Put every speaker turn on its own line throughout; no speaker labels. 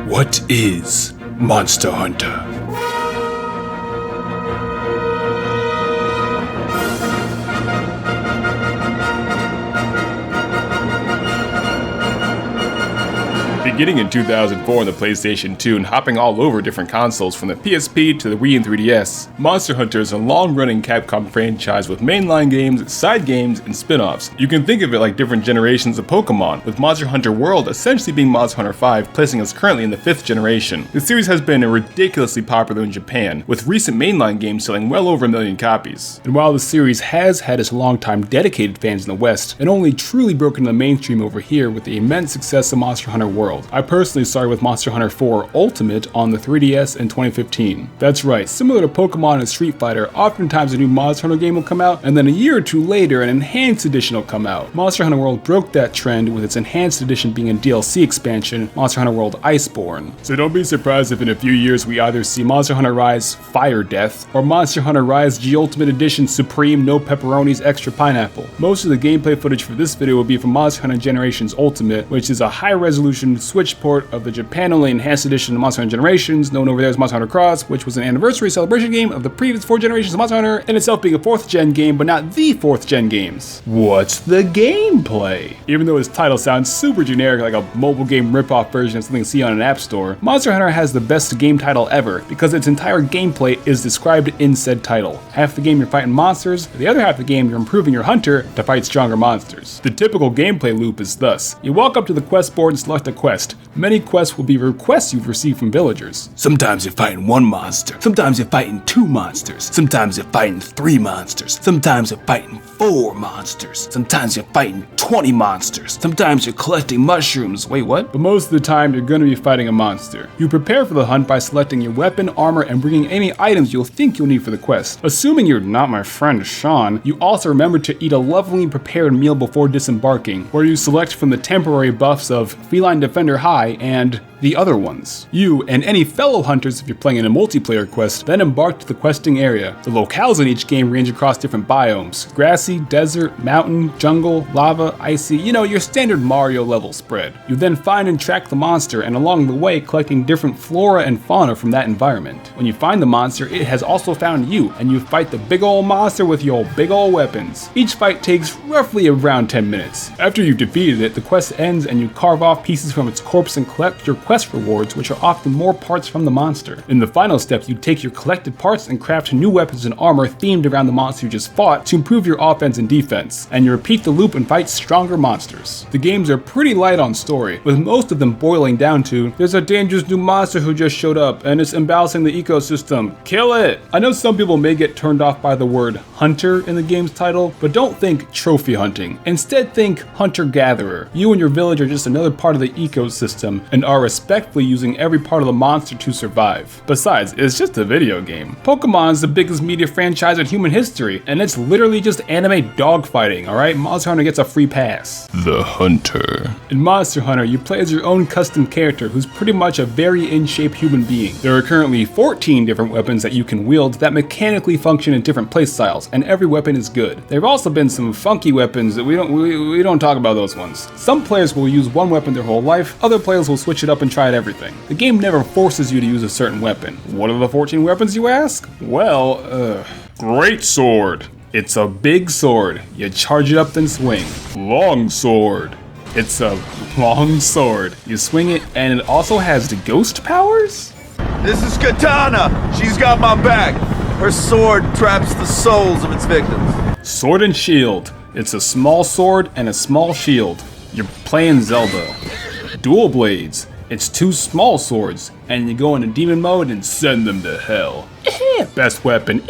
What is Monster Hunter? Beginning in 2004 on the PlayStation 2 and hopping all over different consoles from the PSP to the Wii and 3DS, Monster Hunter is a long-running Capcom franchise with mainline games, side games, and spin-offs. You can think of it like different generations of Pokemon, with Monster Hunter World essentially being Monster Hunter 5, placing us currently in the 5th generation. The series has been ridiculously popular in Japan, with recent mainline games selling well over 1 million copies. And while the series has had its longtime dedicated fans in the West, it only truly broke into the mainstream over here with the immense success of Monster Hunter World. I personally started with Monster Hunter 4 Ultimate on the 3DS in 2015. That's right, similar to Pokemon and Street Fighter, oftentimes a new Monster Hunter game will come out, and then a year or two later an enhanced edition will come out. Monster Hunter World broke that trend with its enhanced edition being a DLC expansion, Monster Hunter World Iceborne. So don't be surprised if in a few years we either see Monster Hunter Rise Fire Death, or Monster Hunter Rise G Ultimate Edition Supreme No Pepperonis Extra Pineapple. Most of the gameplay footage for this video will be from Monster Hunter Generations Ultimate, which is a high-resolution Switch port of the Japan-only enhanced edition of Monster Hunter Generations, known over there as Monster Hunter Cross, which was an anniversary celebration game of the previous 4 generations of Monster Hunter, and itself being a 4th gen game, but not the 4th gen games. What's the gameplay? Even though its title sounds super generic like a mobile game ripoff version of something you see on an app store, Monster Hunter has the best game title ever, because its entire gameplay is described in said title. Half the game you're fighting monsters, the other half of the game you're improving your hunter to fight stronger monsters. The typical gameplay loop is thus: you walk up to the quest board and select a quest. Many quests will be requests you've received from villagers. Sometimes you're fighting 1 monster, sometimes you're fighting 2 monsters, sometimes you're fighting 3 monsters, sometimes you're fighting 4 monsters, sometimes you're fighting 20 monsters, sometimes you're collecting mushrooms. Wait, what? But most of the time you're going to be fighting a monster. You prepare for the hunt by selecting your weapon, armor, and bringing any items you'll think you'll need for the quest. Assuming you're not my friend Sean, you also remember to eat a lovingly prepared meal before disembarking, where you select from the temporary buffs of Feline Defender High and the other ones. You and any fellow hunters, if you're playing in a multiplayer quest, then embark to the questing area. The locales in each game range across different biomes: grassy, desert, mountain, jungle, lava, icy, your standard Mario level spread. You then find and track the monster, and along the way collecting different flora and fauna from that environment. When you find the monster, it has also found you, and you fight the big ol' monster with your big ol' weapons. Each fight takes roughly around 10 minutes. After you've defeated it, the quest ends and you carve off pieces from its corpse and collect your quest rewards, which are often more parts from the monster. In the final step, you take your collected parts and craft new weapons and armor themed around the monster you just fought to improve your offense and defense, and you repeat the loop and fight stronger monsters. The games are pretty light on story, with most of them boiling down to, there's a dangerous new monster who just showed up and it's imbalancing the ecosystem, kill it! I know some people may get turned off by the word hunter in the game's title, but don't think trophy hunting. Instead think hunter-gatherer. You and your village are just another part of the ecosystem and are respectfully using every part of the monster to survive. Besides, it's just a video game. Pokemon is the biggest media franchise in human history, and it's literally just anime dogfighting, alright? Monster Hunter gets a free pass. The Hunter. In Monster Hunter, you play as your own custom character who's pretty much a very in-shape human being. There are currently 14 different weapons that you can wield that mechanically function in different playstyles, and every weapon is good. There have also been some funky weapons that we don't talk about those ones. Some players will use one weapon their whole life, other players will switch it up and try everything. The game never forces you to use a certain weapon. What are the 14 weapons, you ask? Well, Great Sword. It's a big sword. You charge it up then swing. Long Sword. It's a long sword. You swing it and it also has the ghost powers?
This is Katana. She's got my back. Her sword traps the souls of its victims.
Sword and Shield. It's a small sword and a small shield. You're playing Zelda. Dual Blades. It's 2 small swords, and you go into demon mode and send them to hell. Best weapon.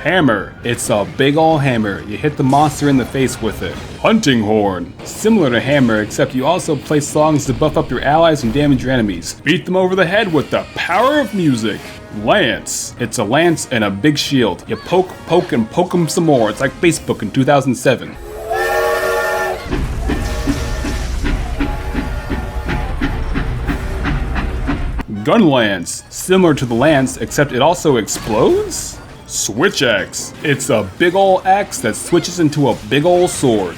Hammer. It's a big ol' hammer. You hit the monster in the face with it. Hunting Horn. Similar to Hammer, except you also play songs to buff up your allies and damage your enemies. Beat them over the head with the power of music. Lance. It's a lance and a big shield. You poke, and poke them some more. It's like Facebook in 2007. Gun Lance. Similar to the lance, except it also explodes? Switch Axe. It's a big ol' axe that switches into a big ol' sword.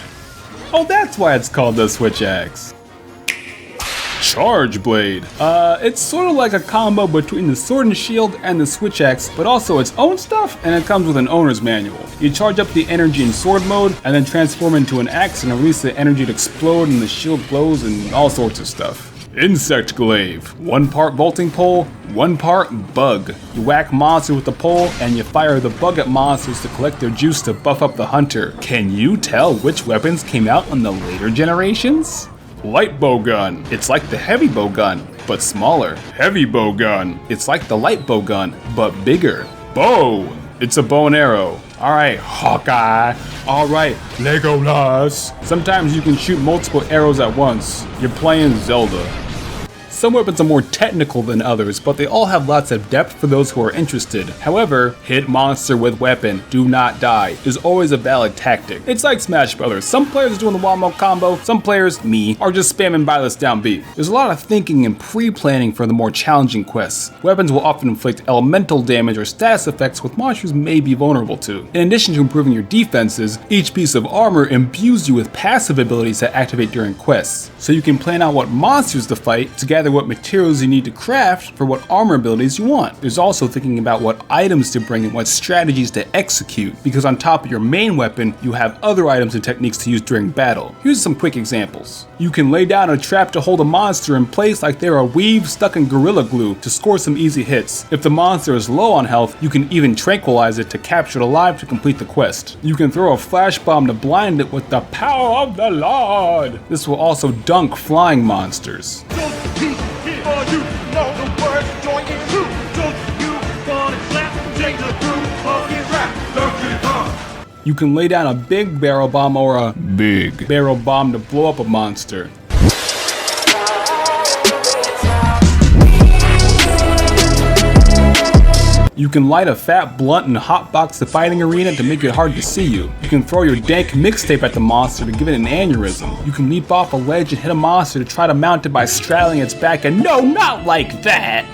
Oh, that's why it's called the Switch Axe. Charge Blade. It's sort of like a combo between the Sword and Shield and the Switch Axe, but also its own stuff, and it comes with an owner's manual. You charge up the energy in sword mode, and then transform into an axe and release the energy to explode, and the shield glows, and all sorts of stuff. Insect Glaive. 1 part vaulting pole, 1 part bug. You whack monsters with the pole, and you fire the bug at monsters to collect their juice to buff up the hunter. Can you tell which weapons came out on the later generations? Light bow gun. It's like the heavy bow gun, but smaller. Heavy bow gun. It's like the light bow gun, but bigger. Bow. It's a bow and arrow. Alright, Hawkeye. Alright, Legolas. Sometimes you can shoot multiple arrows at once. You're playing Zelda. Some weapons are more technical than others, but they all have lots of depth for those who are interested. However, hit monster with weapon, do not die, is always a valid tactic. It's like Smash Brothers. Some players are doing the wall mode combo, some players, me, are just spamming Byleth down B. There's a lot of thinking and pre-planning for the more challenging quests. Weapons will often inflict elemental damage or status effects which monsters may be vulnerable to. In addition to improving your defenses, each piece of armor imbues you with passive abilities that activate during quests, so you can plan out what monsters to fight to gather what materials you need to craft for what armor abilities you want. There's also thinking about what items to bring and what strategies to execute, because on top of your main weapon, you have other items and techniques to use during battle. Here's some quick examples. You can lay down a trap to hold a monster in place like they're a weave stuck in Gorilla Glue to score some easy hits. If the monster is low on health, you can even tranquilize it to capture it alive to complete the quest. You can throw a flash bomb to blind it with the power of the Lord. This will also dunk flying monsters. You can lay down a big barrel bomb or a big barrel bomb to blow up a monster. You can light a fat blunt and hotbox the fighting arena to make it hard to see you. You can throw your dank mixtape at the monster to give it an aneurysm. You can leap off a ledge and hit a monster to try to mount it by straddling its back, and no, not like that!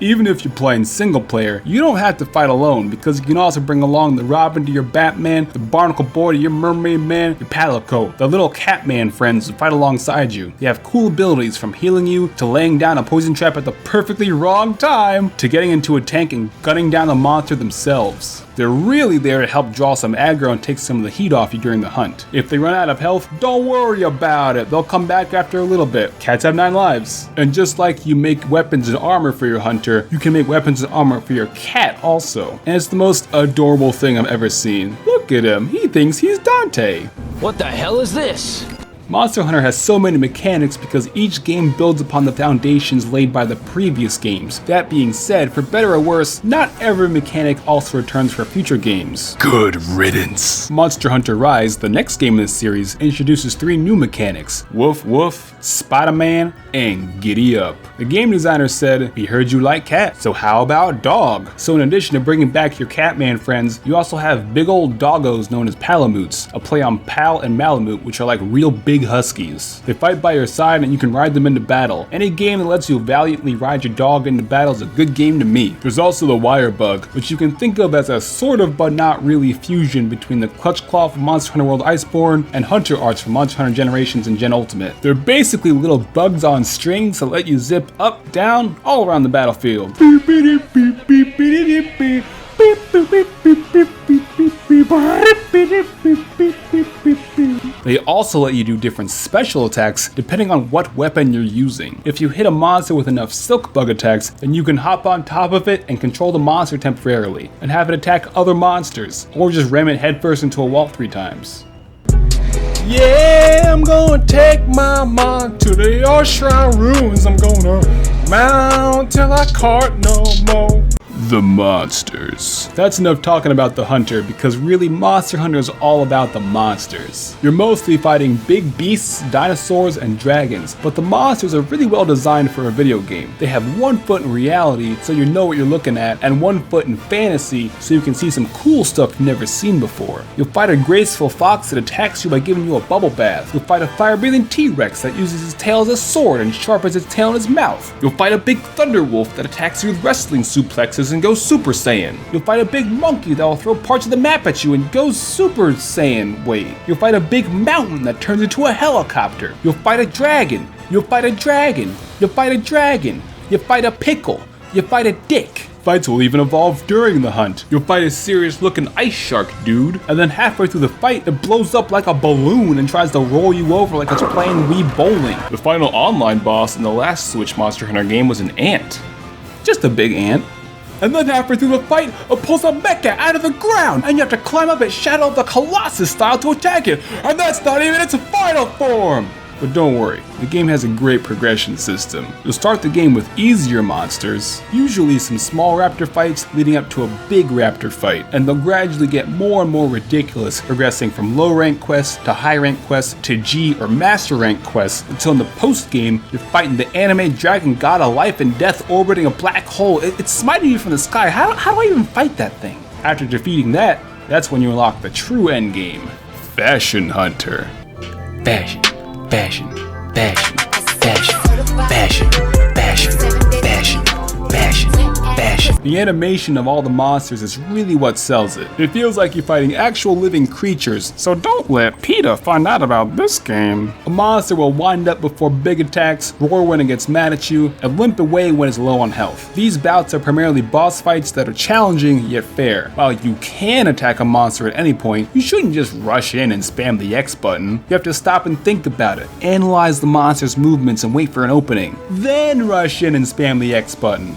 Even if you're playing single player, you don't have to fight alone, because you can also bring along the Robin to your Batman, the Barnacle Boy to your Mermaid Man, your Palico, the little Catman friends to fight alongside you. They have cool abilities from healing you, to laying down a poison trap at the perfectly wrong time, to getting into a tank and gunning down the monster themselves. They're really there to help draw some aggro and take some of the heat off you during the hunt. If they run out of health, don't worry about it. They'll come back after a little bit. Cats have 9 lives. And just like you make weapons and armor for your hunter, you can make weapons and armor for your cat also. And it's the most adorable thing I've ever seen. Look at him. He thinks he's Dante.
What the hell is this?
Monster Hunter has so many mechanics because each game builds upon the foundations laid by the previous games. That being said, for better or worse, not every mechanic also returns for future games. Good riddance. Monster Hunter Rise, the next game in this series, introduces 3 new mechanics: Woof Woof, Spider-Man, and Giddy Up. The game designer said, "We heard you like cats, so how about dog?" So in addition to bringing back your Catman friends, you also have big old doggos known as Palamutes, a play on Pal and Malamute, which are like real big huskies. They fight by your side and you can ride them into battle. Any game that lets you valiantly ride your dog into battle is a good game to me. There's also the wire bug, which you can think of as a sort of but not really fusion between the Clutch Claw from Monster Hunter World Iceborne and Hunter Arts from Monster Hunter Generations and Gen Ultimate. They're basically little bugs on strings that let you zip up, down, all around the battlefield. They also let you do different special attacks depending on what weapon you're using. If you hit a monster with enough silk bug attacks, then you can hop on top of it and control the monster temporarily, and have it attack other monsters, or just ram it headfirst into a wall 3 times. Yeah, I'm gonna take my mind to the Orchestra ruins. I'm gonna mount till I can't no more. The monsters. That's enough talking about the hunter, because really Monster Hunter is all about the monsters. You're mostly fighting big beasts, dinosaurs, and dragons, but the monsters are really well designed for a video game. They have 1 foot in reality, so you know what you're looking at, and 1 foot in fantasy, so you can see some cool stuff you've never seen before. You'll fight a graceful fox that attacks you by giving you a bubble bath. You'll fight a fire-breathing T-Rex that uses his tail as a sword and sharpens its tail in his mouth. You'll fight a big thunder wolf that attacks you with wrestling suplexes and goes Super Saiyan. You'll fight a big monkey that will throw parts of the map at you and goes Super Saiyan weight. You'll fight a big mountain that turns into a helicopter. You'll fight a dragon. You'll fight a dragon. You'll fight a dragon. You fight a pickle. You fight a dick. Fights will even evolve during the hunt. You'll fight a serious looking ice shark dude, and then halfway through the fight, it blows up like a balloon and tries to roll you over like it's playing Wii bowling. The final online boss in the last Switch Monster Hunter game was an ant. Just a big ant. And then halfway through the fight, it pulls a mecha out of the ground, and you have to climb up its Shadow of the Colossus style to attack it, and that's not even its final form! But don't worry, the game has a great progression system. You'll start the game with easier monsters, usually some small raptor fights leading up to a big raptor fight, and they'll gradually get more and more ridiculous, progressing from low rank quests to high rank quests to G or master rank quests, until in the post game, you're fighting the anime dragon god of life and death orbiting a black hole. It's smiting you from the sky. How do I even fight that thing? After defeating that, that's when you unlock the true end game, Fashion Hunter. Fashion. Fashion, fashion, fashion, fashion, fashion, fashion, fashion, fashion. The animation of all the monsters is really what sells it. It feels like you're fighting actual living creatures, so don't let PETA find out about this game. A monster will wind up before big attacks, roar when it gets mad at you, and limp away when it's low on health. These bouts are primarily boss fights that are challenging yet fair. While you can attack a monster at any point, you shouldn't just rush in and spam the X button. You have to stop and think about it, analyze the monster's movements and wait for an opening, then rush in and spam the X button.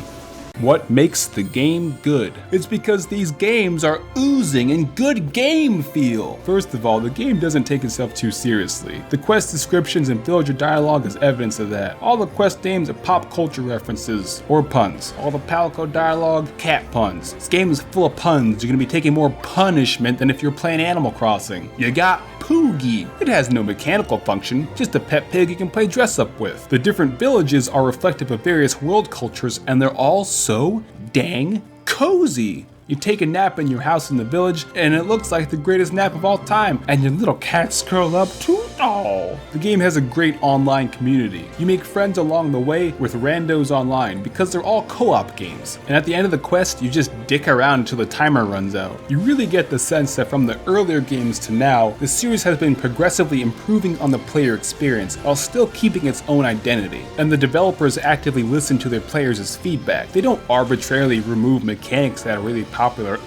What makes the game good? It's because these games are oozing in good game feel. First of all, the game doesn't take itself too seriously. The quest descriptions and villager dialogue is evidence of that. All the quest names are pop culture references or puns. All the Palico dialogue, cat puns. This game is full of puns. You're gonna be taking more punishment than if you're playing Animal Crossing. You got Poogie. It has no mechanical function, just a pet pig you can play dress up with. The different villages are reflective of various world cultures, and they're all so dang cozy. You take a nap in your house in the village, and it looks like the greatest nap of all time, and your little cats curl up too. Oh. The game has a great online community. You make friends along the way with randos online because they're all co-op games. And at the end of the quest, you just dick around until the timer runs out. You really get the sense that from the earlier games to now, the series has been progressively improving on the player experience while still keeping its own identity. And the developers actively listen to their players' feedback. They don't arbitrarily remove mechanics that are really popular.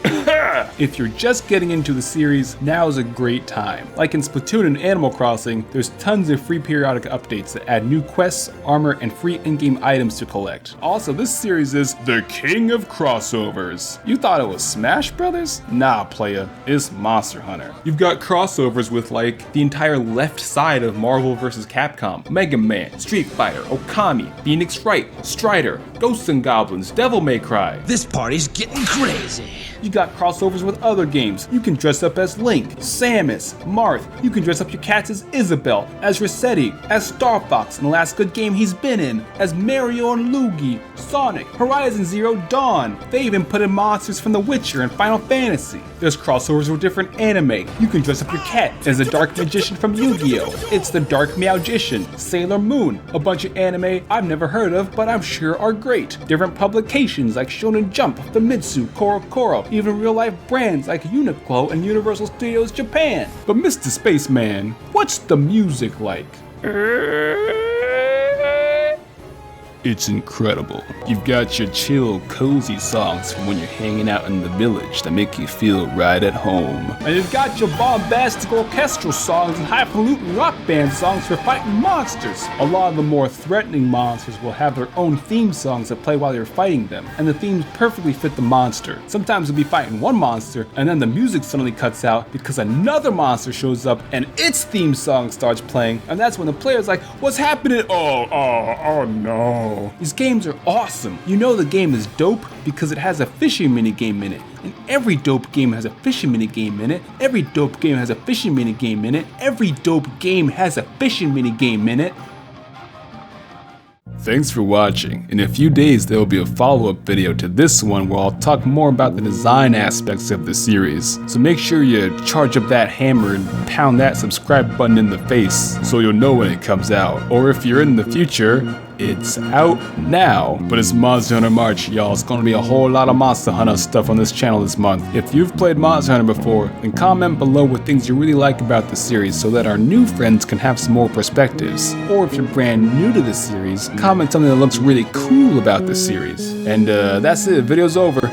If you're just getting into the series, now is a great time. Like in Splatoon and Animal Crossing, there's tons of free periodic updates that add new quests, armor, and free in-game items to collect. Also, this series is the king of crossovers. You thought it was Smash Brothers? Nah, playa, it's Monster Hunter. You've got crossovers with like the entire left side of Marvel vs. Capcom, Mega Man, Street Fighter, Okami, Phoenix Wright, Strider, Ghosts and Goblins, Devil May Cry.
This party's getting crazy.
You got crossovers with other games. You can dress up as Link, Samus, Marth. You can dress up your cats as Isabelle, as Rossetti, as Star Fox in the last good game he's been in, as Mario and Luigi, Sonic, Horizon Zero Dawn. They even put in monsters from The Witcher and Final Fantasy. There's crossovers with different anime. You can dress up your cat as the Dark Magician from Yu-Gi-Oh! It's the Dark Meowgician, Sailor Moon, a bunch of anime I've never heard of but I'm sure are great. Different publications like Shonen Jump, Famitsu, Koro, even real-life brands like Uniqlo and Universal Studios Japan. But Mr. Spaceman, what's the music like? It's incredible. You've got your chill, cozy songs from when you're hanging out in the village that make you feel right at home. And you've got your bombastic orchestral songs and highfalutin rock band songs for fighting monsters. A lot of the more threatening monsters will have their own theme songs that play while you're fighting them, and the themes perfectly fit the monster. Sometimes you'll be fighting one monster, and then the music suddenly cuts out because another monster shows up and its theme song starts playing, and that's when the player's like, what's happening? Oh no. These games are awesome. You know the game is dope because it has a fishing minigame in it. And every dope game has a fishing minigame in it. Every dope game has a fishing minigame in it. Every dope game has a fishing minigame in it. Thanks for watching. In a few days there will be a follow-up video to this one where I'll talk more about the design aspects of the series. So make sure you charge up that hammer and pound that subscribe button in the face so you'll know when it comes out. Or if you're in the future, It's out now, but it's Monster Hunter March, y'all. It's gonna be a whole lot of Monster Hunter stuff on this channel this month. If you've played Monster Hunter before, then comment below what things you really like about the series so that our new friends can have some more perspectives. Or if you're brand new to the series, comment something that looks really cool about the series. And that's it, video's over.